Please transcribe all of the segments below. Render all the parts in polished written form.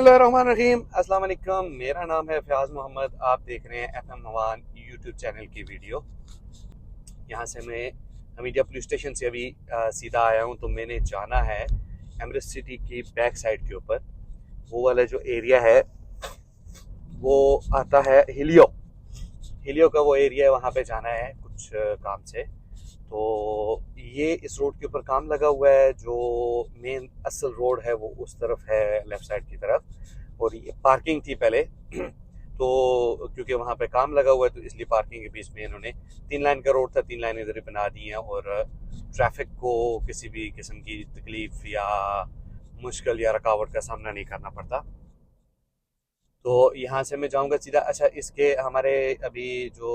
बिस्मिल्लाहिर्रहमानिर्रहीम। अस्सलाम वालेकुम। मेरा नाम है फयाज मोहम्मद। आप देख रहे हैं FM मवान यूट्यूब चैनल की वीडियो। यहाँ से मैं हमीदिया पुलिस स्टेशन से अभी सीधा आया हूँ। तो मैंने जाना है एमरेस्ट सिटी की बैक साइड के ऊपर। वो वाला जो एरिया है वो आता है हिलियो का वो एरिया है, वहाँ पे जाना है कुछ काम से। तो ये इस रोड के ऊपर काम लगा हुआ है। जो मेन असल रोड है वो उस तरफ है, लेफ्ट साइड की तरफ। और ये पार्किंग थी पहले तो क्योंकि वहाँ पे काम लगा हुआ है तो इसलिए पार्किंग के बीच में इन्होंने 3 लाइन का रोड था, 3 लाइन इधर ही बना दी हैं और ट्रैफिक को किसी भी किस्म की तकलीफ या मुश्किल या रुकावट का सामना नहीं करना पड़ता। तो यहाँ से मैं जाऊँगा सीधा। अच्छा, इसके हमारे अभी जो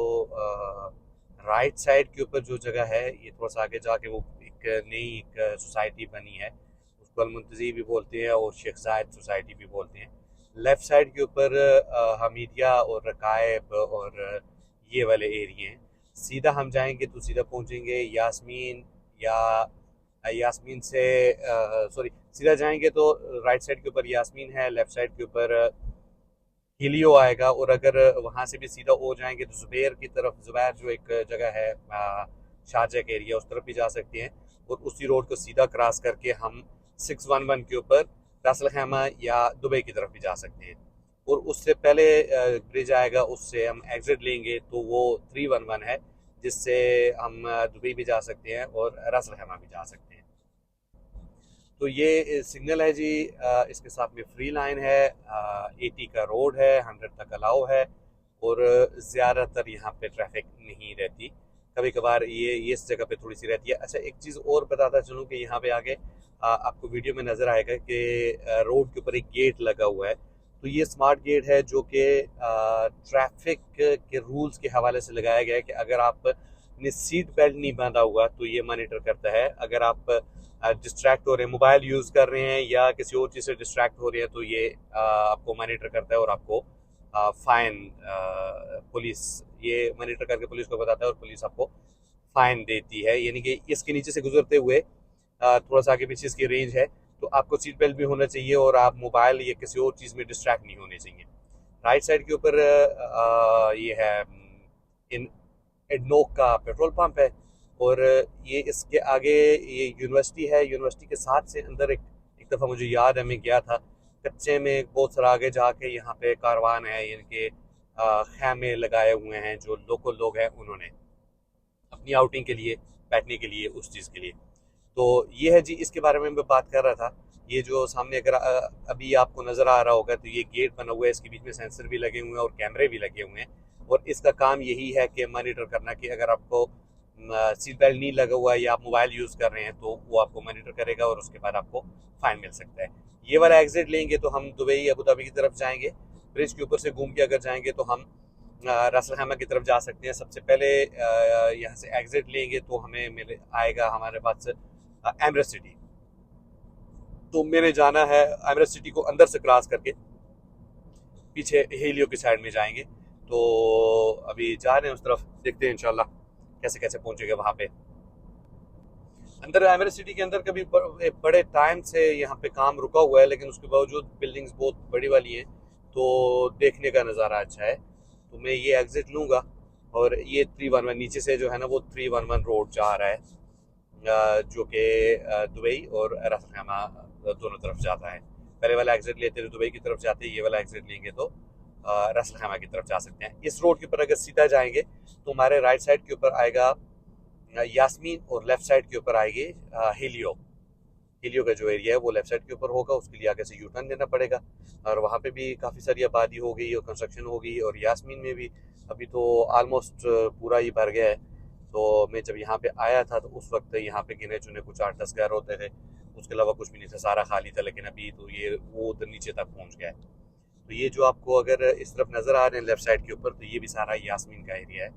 राइट साइड के ऊपर जो जगह है, ये थोड़ा सा आगे जाके वो एक नई एक सोसाइटी बनी है, उसको अलमुंतजी भी बोलते हैं और शेख जायद सोसाइटी भी बोलते हैं। लेफ्ट साइड के ऊपर हमीदिया और रकायब और ये वाले एरिए हैं। सीधा हम जाएंगे तो सीधा पहुंचेंगे यास्मीन, या यास्मीन से सॉरी, सीधा जाएंगे तो राइट साइड के ऊपर यास्मीन है, लेफ्ट साइड के ऊपर हिलियो आएगा। और अगर वहाँ से भी सीधा हो जाएंगे तो जुबैर की तरफ, जुबैर जो एक जगह है शारजा के एरिया, उस तरफ भी जा सकते हैं। और उसी रोड को सीधा क्रॉस करके हम 611 के ऊपर रासल खैमा या दुबई की तरफ भी जा सकते हैं। और उससे पहले ब्रिज आएगा, उससे हम एग्जिट लेंगे तो वो 311 है, जिससे हम दुबई भी जा सकते हैं और रासल खैमा भी जा सकते हैं। तो ये सिग्नल है जी। इसके साथ में फ्री लाइन है, 80 का रोड है, 100 तक अलाउ है और ज़्यादातर यहाँ पे ट्रैफिक नहीं रहती। कभी कभार ये इस जगह पे थोड़ी सी रहती है। अच्छा, एक चीज़ और बताता चलूँ कि यहाँ पे आगे आपको वीडियो में नज़र आएगा कि रोड के ऊपर एक गेट लगा हुआ है। तो ये स्मार्ट गेट है जो कि ट्रैफिक के रूल्स के हवाले से लगाया गया है कि अगर आप ने सीट बेल्ट नहीं बांधा हुआ तो ये मॉनिटर करता है। अगर आप डिस्ट्रैक्ट हो रहे हैं, मोबाइल यूज़ कर रहे हैं या किसी और चीज़ से डिस्ट्रैक्ट हो रहे हैं, तो ये आपको मॉनिटर करता है और आपको फाइन, पुलिस ये मॉनिटर करके पुलिस को बताता है और पुलिस आपको फाइन देती है। यानी कि इसके नीचे से गुजरते हुए थोड़ा सा आगे पीछे इसकी रेंज है, तो आपको सीट बेल्ट भी होना चाहिए और आप मोबाइल या किसी और चीज़ में डिस्ट्रैक्ट नहीं होने चाहिए। राइट साइड के ऊपर ये है इन एडनोक का पेट्रोल पंप है। और ये इसके आगे ये यूनिवर्सिटी है। यूनिवर्सिटी के साथ से अंदर एक दफ़ा मुझे याद है मैं गया था कच्चे में, बहुत सारा आगे जाके यहाँ पे कारवान है, यानी कि खैमे लगाए हुए हैं जो लोकल लोग हैं उन्होंने अपनी आउटिंग के लिए, बैठने के लिए, उस चीज़ के लिए। तो ये है जी, इसके बारे में मैं बात कर रहा था। ये जो सामने अगर अभी आपको नज़र आ रहा होगा तो ये गेट बना हुआ है, इसके बीच में सेंसर भी लगे हुए हैं और कैमरे भी लगे हुए हैं। और इसका काम यही है कि मॉनिटर करना कि अगर आपको सीट बेल्ट नहीं लगा हुआ है या आप मोबाइल यूज़ कर रहे हैं तो वो आपको मॉनिटर करेगा और उसके बाद आपको फाइन मिल सकता है। ये वाला एग्जिट लेंगे तो हम दुबई अबू धाबी की तरफ जाएंगे। ब्रिज के ऊपर से घूम के अगर जाएंगे तो हम रासल खैमा की तरफ जा सकते हैं। सबसे पहले यहाँ से एग्जिट लेंगे तो हमें मिले आएगा हमारे पास एमरेस्ट सिटी। तो मैंने जाना है एमरेस्ट सिटी को अंदर से क्रॉस करके पीछे हेलियो की साइड में जाएंगे। तो अभी जा रहे हैं उस तरफ, देखते हैं इंशाल्लाह कैसे कैसे पहुंचेंगे वहाँ पे। अंदर एमरेस्ट सिटी के अंदर कभी बड़े टाइम से यहाँ पे काम रुका हुआ है, लेकिन उसके बावजूद बिल्डिंग्स बहुत बड़ी वाली हैं तो देखने का नज़ारा अच्छा है। तो मैं ये एग्जिट लूँगा और ये 311 नीचे से जो है ना वो 311 रोड जा रहा है, जो कि दुबई और रासल खैमा दोनों तरफ जाता है। पहले वाला एग्जिट लेते हुए दुबई की तरफ जाते हैं, ये वाला एग्जिट लेंगे तो रासल खैमा की तरफ जा सकते हैं। इस रोड के ऊपर अगर सीधा जाएंगे तो हमारे राइट साइड के ऊपर आएगा यास्मीन और लेफ्ट साइड के ऊपर आएगी हिलियो। हिलियो का जो एरिया है वो लेफ्ट साइड के ऊपर होगा, उसके लिए आगे से यू टर्न लेना पड़ेगा। और वहाँ पे भी काफ़ी सारी आबादी हो गई और कंस्ट्रक्शन हो गई। और यास्मीन में भी अभी तो ऑलमोस्ट पूरा ही भर गया है। तो मैं जब यहाँ पे आया था तो उस वक्त यहाँ पे गिने चुने कुछ 8-10 घर होते थे, उसके अलावा कुछ भी नहीं था, सारा खाली था। लेकिन अभी तो ये वो उधर नीचे तक पहुँच गया है। तो ये जो आपको अगर इस तरफ नज़र आ रहे हैं लेफ्ट साइड के ऊपर, तो ये भी सारा यास्मीन का एरिया है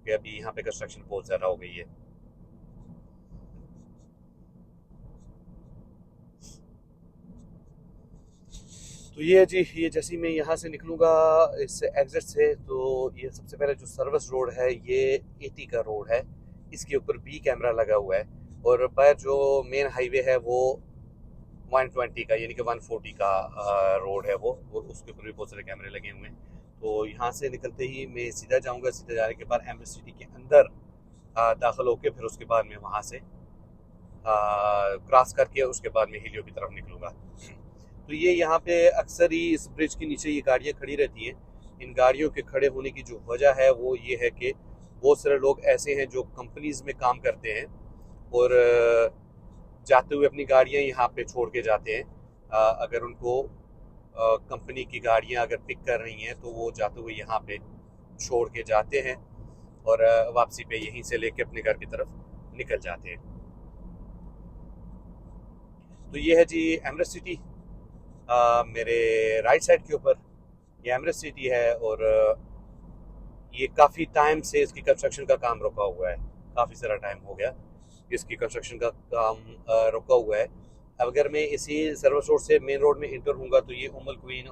कि अभी यहाँ पे कंस्ट्रक्शन बहुत ज़्यादा हो गई है। तो ये जी, ये जैसे ही मैं यहाँ से निकलूँगा इस एग्जिट से, तो ये सबसे पहले जो सर्विस रोड है ये 80 का रोड है, इसके ऊपर भी कैमरा लगा हुआ है। और पर जो मेन हाईवे है वो 120 का यानी कि 140 का रोड है वो, और उसके ऊपर भी बहुत सारे कैमरे लगे हुए हैं। तो यहाँ से निकलते ही मैं सीधा जाऊँगा, सीधा जाने के बाद एमरेस्ट सिटी के अंदर दाखिल होके फिर उसके बाद मैं वहाँ से क्रॉस करके उसके बाद मैं हिलियो की तरफ निकलूँगा। तो ये यहाँ पे अक्सर ही इस ब्रिज के नीचे ये गाड़ियाँ खड़ी रहती हैं। इन गाड़ियों के खड़े होने की जो वजह है वो ये है कि बहुत सारे लोग ऐसे हैं जो कंपनीज में काम करते हैं और जाते हुए अपनी गाड़ियाँ यहाँ पे छोड़ के जाते हैं। अगर उनको कंपनी की गाड़ियाँ अगर पिक कर रही हैं तो वो जाते हुए यहाँ पे छोड़ के जाते हैं और वापसी पे यहीं से लेके अपने घर की तरफ निकल जाते हैं। तो ये है जी एमरेस्ट सिटी। मेरे राइट साइड के ऊपर ये एमरेस्ट सिटी है और ये काफ़ी टाइम से इसकी कंस्ट्रक्शन का काम रुका हुआ है। काफ़ी सारा टाइम हो गया इसकी कंस्ट्रक्शन का काम रुका हुआ है। अगर मैं इसी सर्विस रोड से मेन रोड में इंटर होऊंगा तो ये उम्मुल क्वीन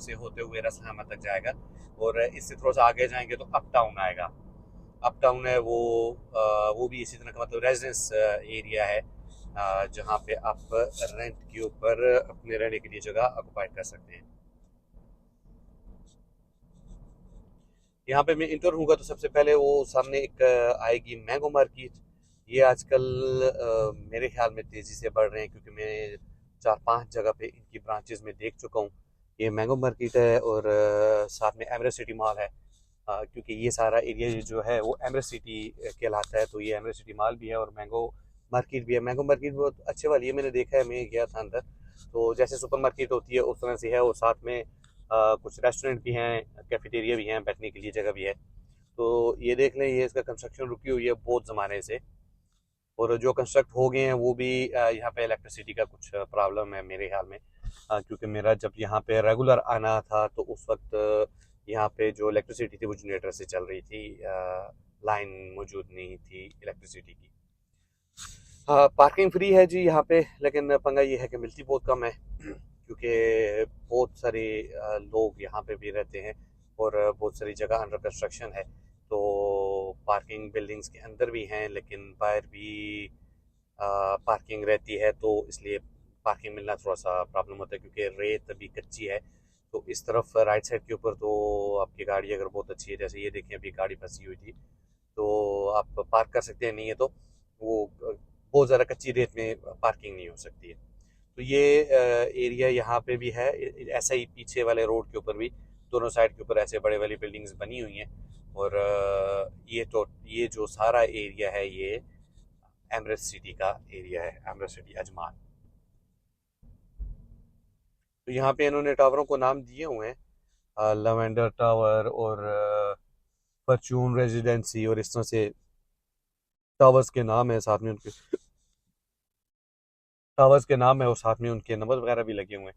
से होते हुए रस अहमद तक जाएगा और इससे थोड़ा सा आगे जाएंगे तो अप टाउन आएगा। अप टाउन है वो भी इसी तरह का मतलब रेजिडेंस एरिया है जहाँ पे आप रेंट के ऊपर अपने रहने के लिए जगह ऑक्युपाई कर सकते हैं। यहाँ पे मैं इंटर होऊंगा तो सबसे पहले वो सामने एक आएगी मैंगो मार्केट। ये आजकल मेरे ख्याल में तेज़ी से बढ़ रहे हैं क्योंकि मैं 4-5 जगह पे इनकी ब्रांचेस में देख चुका हूँ। ये मैंगो मार्केट है और साथ में एमरेस्ट सिटी मॉल है। क्योंकि ये सारा एरिया जो है वो एमरेस्ट सिटी कहलाता है, तो ये एमरेस्ट सिटी मॉल भी है और मैंगो मार्केट भी है। मैंगो मार्केट बहुत अच्छे वाली है, मैंने देखा है, मैं गया था अंदर। तो जैसे सुपर मार्केट होती है उस तरह से है और साथ में कुछ रेस्टोरेंट भी हैं, कैफेटेरिया भी हैं, बैठने के लिए जगह भी है। तो ये देख लें, ये इसका कंस्ट्रक्शन रुकी हुई है बहुत ज़माने से और जो कंस्ट्रक्ट हो गए हैं वो भी यहाँ पे इलेक्ट्रिसिटी का कुछ प्रॉब्लम है मेरे ख्याल में। क्योंकि मेरा जब यहाँ पे रेगुलर आना था तो उस वक्त यहाँ पे जो इलेक्ट्रिसिटी थी वो जनरेटर से चल रही थी, लाइन मौजूद नहीं थी इलेक्ट्रिसिटी की। पार्किंग फ्री है जी यहाँ पे, लेकिन पंगा ये है कि मिलती बहुत कम है क्योंकि बहुत सारे लोग यहाँ पे भी रहते हैं और बहुत सारी जगह अंडर कंस्ट्रक्शन है। तो पार्किंग बिल्डिंग्स के अंदर भी हैं लेकिन बाहर भी पार्किंग रहती है, तो इसलिए पार्किंग मिलना थोड़ा सा प्रॉब्लम होता है क्योंकि रेत अभी कच्ची है। तो इस तरफ राइट साइड के ऊपर तो आपकी गाड़ी अगर बहुत अच्छी है, जैसे ये देखें अभी गाड़ी फंसी हुई थी, तो आप पार्क कर सकते हैं। नहीं है तो वो बहुत ज़्यादा कच्ची रेत में पार्किंग नहीं हो सकती है। तो ये एरिया यहाँ पे भी है। ऐसा ही पीछे वाले रोड के ऊपर भी दोनों साइड के ऊपर ऐसे बड़े वाली बिल्डिंग्स बनी हुई हैं और ये जो सारा एरिया है ये एमरेस्ट सिटी का एरिया है, एमरेस्ट सिटी अजमान। तो यहाँ पे इन्होंने टावरों को नाम दिए हुए हैं, लवेंडर टावर और फॉर्चून रेजिडेंसी और इस तरह से टावर्स के नाम है, साथ में उनके टावर्स के नाम है और साथ में उनके नंबर वगैरह भी लगे हुए हैं।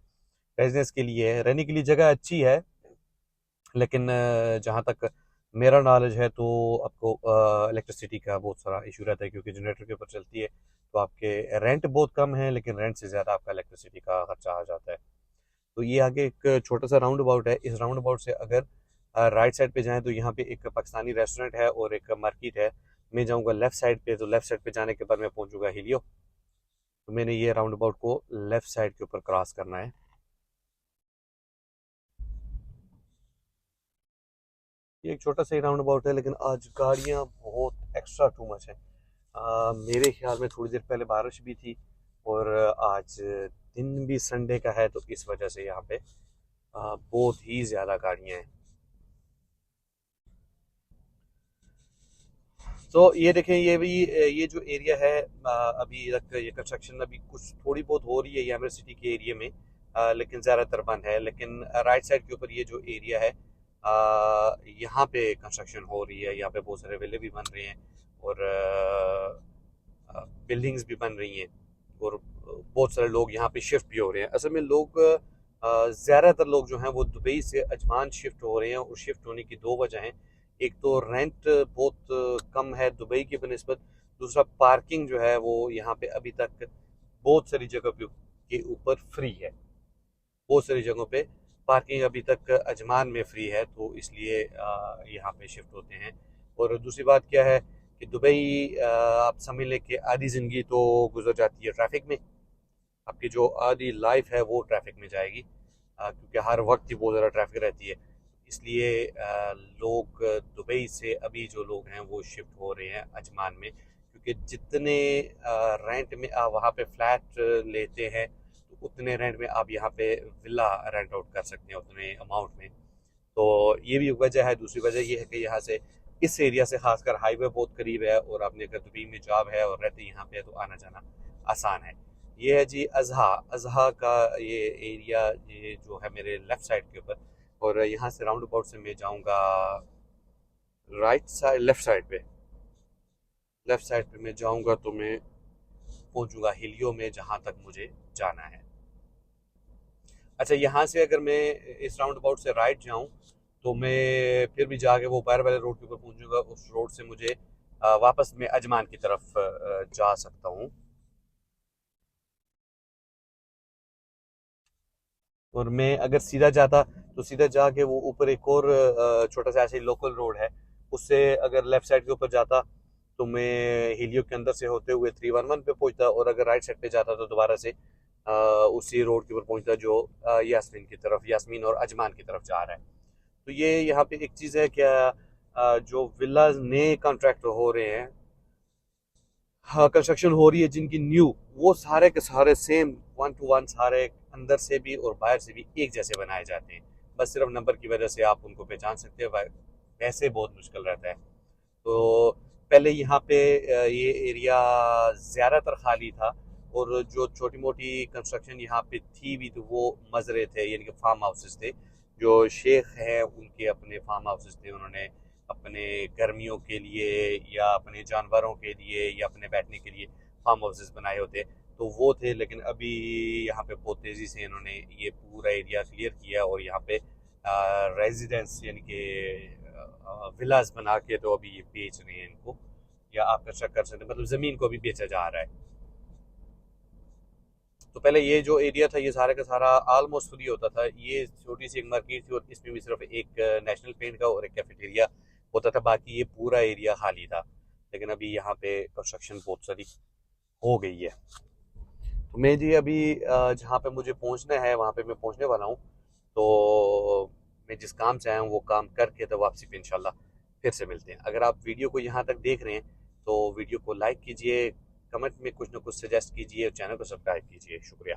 बिजनेस के लिए है, रहने के लिए जगह अच्छी है, लेकिन जहाँ तक मेरा नॉलेज है तो आपको इलेक्ट्रिसिटी का बहुत सारा इशू रहता है क्योंकि जनरेटर के ऊपर चलती है। तो आपके रेंट बहुत कम है लेकिन रेंट से ज़्यादा आपका इलेक्ट्रिसिटी का खर्चा आ जाता है। तो ये आगे एक छोटा सा राउंड अबाउट है। इस राउंड अबाउट से अगर राइट साइड पे जाएं तो यहाँ पे एक पाकिस्तानी रेस्टोरेंट है और एक मार्केट है। मैं जाऊँगा लेफ़्ट साइड पे, तो लेफ़्ट साइड पे जाने के बाद मैं पहुँचूँगा हिलियो। तो मैंने ये राउंड अबाउट को लेफ़्ट साइड के ऊपर क्रॉस करना है। ये एक छोटा सा ही राउंड अबाउट है लेकिन आज गाड़ियाँ बहुत एक्स्ट्रा टू मच है। मेरे ख्याल में थोड़ी देर पहले बारिश भी थी और आज दिन भी संडे का है, तो इस वजह से यहाँ पे बहुत ही ज़्यादा गाड़ियाँ हैं। तो ये देखें, ये जो एरिया है अभी तक ये कंस्ट्रक्शन अभी कुछ थोड़ी बहुत हो रही है ये एमरेस्ट सिटी के एरिया में, लेकिन ज़्यादातर बंद है। लेकिन राइट साइड के ऊपर ये जो एरिया है यहाँ पे कंस्ट्रक्शन हो रही है। यहाँ पे बहुत सारे विले भी बन रहे हैं और बिल्डिंग्स भी बन रही हैं और बहुत सारे लोग यहाँ पे शिफ्ट भी हो रहे हैं। असल में लोग ज़्यादातर लोग जो हैं वो दुबई से अजमान शिफ्ट हो रहे हैं और शिफ्ट होने की दो वजह हैं। एक तो रेंट बहुत कम है दुबई की बनिस्बत, दूसरा पार्किंग जो है वो यहाँ पे अभी तक बहुत सारी जगह के ऊपर फ्री है। बहुत सारी जगहों पे पार्किंग अभी तक अजमान में फ्री है, तो इसलिए यहाँ पे शिफ्ट होते हैं। और दूसरी बात क्या है कि दुबई आप समझ लें कि आधी ज़िंदगी तो गुजर जाती है ट्रैफिक में। आपकी जो आधी लाइफ है वो ट्रैफिक में जाएगी, क्योंकि हर वक्त ही बहुत ज़्यादा ट्रैफिक रहती है। इसलिए लोग दुबई से अभी जो लोग हैं वो शिफ्ट हो रहे हैं अजमान में, क्योंकि जितने रेंट में आप वहाँ पे फ्लैट लेते हैं तो उतने रेंट में आप यहाँ पे विला रेंट आउट कर सकते हैं उतने अमाउंट में। तो ये भी वजह है। दूसरी वजह ये है कि यहाँ से इस एरिया से खासकर हाईवे बहुत करीब है, और आपने अगर दुबई में जॉब है और रहते यहाँ पे है तो आना जाना आसान है। ये है जी अजहा अजहा का ये एरिया, ये जो है मेरे लेफ़्ट साइड के ऊपर। और यहाँ से राउंड अबाउट से मैं जाऊँगा राइट साइड लेफ़्ट साइड पे मैं जाऊँगा तो मैं पहुँचूँगा हिलियो में, जहाँ तक मुझे जाना है। अच्छा, यहाँ से अगर मैं इस राउंड अबाउट से राइट जाऊँ तो मैं फिर भी जाके वो पैर वाले रोड के ऊपर पहुँचूँगा। उस रोड से मुझे वापस मैं अजमान की तरफ जा सकता हूँ। और मैं अगर सीधा जाता तो सीधा जाके वो ऊपर एक और छोटा सा ऐसे लोकल रोड है, उससे अगर लेफ़्ट साइड के ऊपर जाता तो मैं हिलियो के अंदर से होते हुए 311 पे पहुंचता, और अगर राइट साइड पे जाता तो दोबारा से उसी रोड के ऊपर पहुंचता जो यास्मीन और अजमान की तरफ जा रहा है। तो ये यहाँ पे एक चीज़ है क्या, जो विलाज नए कॉन्ट्रैक्ट हो रहे हैं, हाँ कंस्ट्रक्शन हो रही है जिनकी न्यू, वो सारे के सारे सेम 1 to 1 सारे अंदर से भी और बाहर से भी एक जैसे बनाए जाते हैं। बस सिर्फ नंबर की वजह से आप उनको पहचान सकते हैं, वैसे बहुत मुश्किल रहता है। तो पहले यहाँ पे ये एरिया ज़्यादातर खाली था, और जो छोटी मोटी कंस्ट्रक्शन यहाँ पे थी भी तो वो मज़रे थे, यानी कि फार्म हाउसेस थे। जो शेख हैं उनके अपने फार्म हाउसेस थे, उन्होंने अपने गर्मियों के लिए या अपने जानवरों के लिए या अपने बैठने के लिए फार्म हाउसेस बनाए होते, तो वो थे। लेकिन अभी यहाँ पे बहुत तेज़ी से इन्होंने ये पूरा एरिया क्लियर किया और यहाँ पे रेजिडेंस यानी कि विलास बना के तो अभी ये बेच रहे हैं इनको, या आप कंस्ट्रक्ट कर सकते हैं, मतलब ज़मीन को भी बेचा जा रहा है। तो पहले ये जो एरिया था ये सारा का सारा ऑलमोस्ट फ्री होता था। ये छोटी सी एक मार्केट थी और इसमें भी सिर्फ एक नेशनल पेंट का और एक कैफेटेरिया होता था, बाकी ये पूरा एरिया खाली था। लेकिन अभी यहाँ पे कंस्ट्रक्शन बहुत सारी हो गई है। तो मैं जी अभी जहाँ पे मुझे पहुँचना है वहाँ पे मैं पहुँचने वाला हूँ। तो मैं जिस काम से आया हूँ वो काम करके तो वापसी पे इंशाल्लाह फिर से मिलते हैं। अगर आप वीडियो को यहाँ तक देख रहे हैं तो वीडियो को लाइक कीजिए, कमेंट में कुछ ना कुछ सजेस्ट कीजिए और चैनल को सब्सक्राइब कीजिए। शुक्रिया।